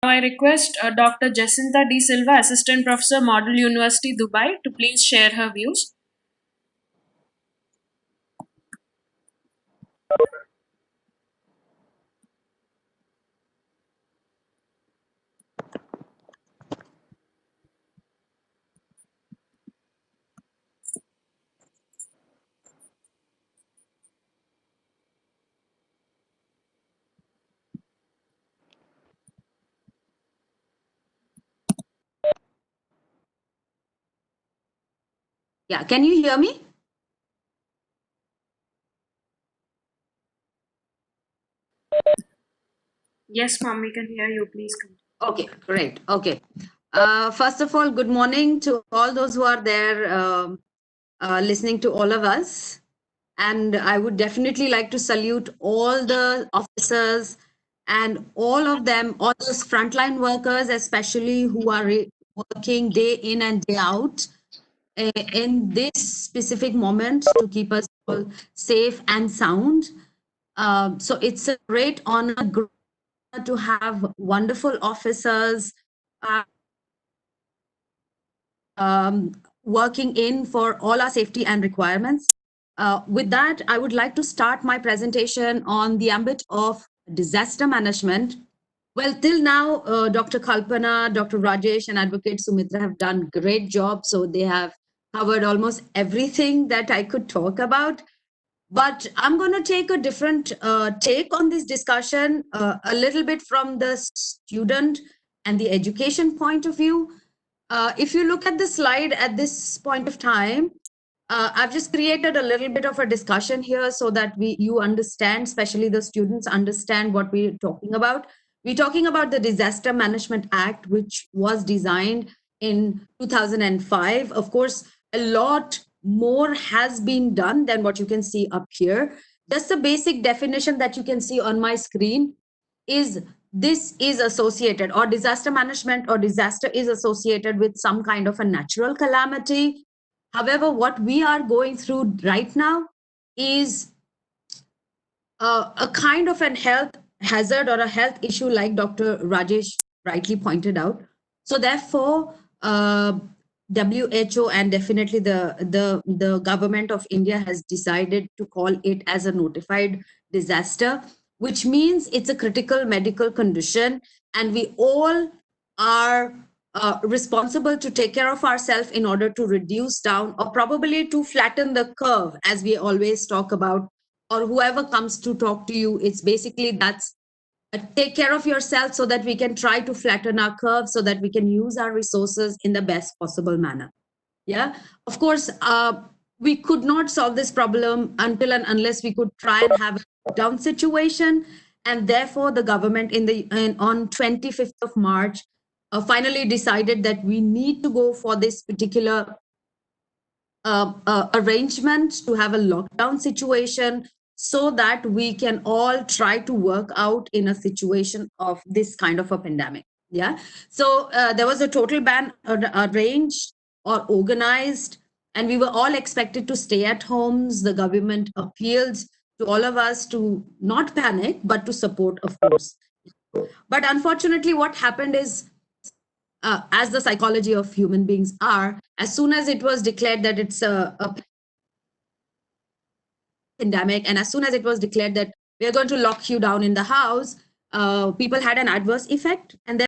Now I request Dr. Jacinta D. Silva, Assistant Professor, Model University, Dubai, to please share her views. Yeah, can you hear me? Yes, ma'am, we can hear you. Please continue. Okay, great. Okay. First of all, good morning to all those who are there listening to all of us. And I would definitely like to salute all the officers and all of them, all those frontline workers, especially who are working day in and day out in this specific moment to keep us all safe and sound. So it's a great honor to have wonderful officers uh, working in for all our safety and requirements. With that, I would like to start my presentation on the ambit of disaster management. Well, till now, Dr. Kalpana, Dr. Rajesh, and Advocate Sumitra have done great job. So they have covered almost everything that I could talk about. But I'm going to take a different take on this discussion, a little bit from the student and the education point of view. If you look at the slide at this point of time, I've just created a little bit of a discussion here so that you understand, especially the students understand what we're talking about. We're talking about the Disaster Management Act, which was designed in 2005. Of course, a lot more has been done than what you can see up here. Just the basic definition that you can see on my screen is this is associated, or disaster management or disaster is associated with some kind of a natural calamity. However, what we are going through right now is a kind of an health hazard or a health issue, like Dr. Rajesh rightly pointed out. So therefore, WHO and definitely the government of India has decided to call it as a notified disaster, which means it's a critical medical condition, and we all are responsible to take care of ourselves in order to reduce down, or probably to flatten the curve, as we always talk about, or whoever comes to talk to you. It's basically that's take care of yourself so that we can try to flatten our curve so that we can use our resources in the best possible manner. Yeah, of course, we could not solve this problem until and unless we could try and have a down situation. And therefore, the government on 25th of March finally decided that we need to go for this particular arrangement to have a lockdown situation so that we can all try to work out in a situation of this kind of a pandemic. Yeah. So there was a total ban arranged or organized, and we were all expected to stay at homes. The government appealed to all of us to not panic, but to support, of course. But unfortunately, what happened is, as the psychology of human beings are, as soon as it was declared that it's a pandemic, and as soon as it was declared that we are going to lock you down in the house, people had an adverse effect, and then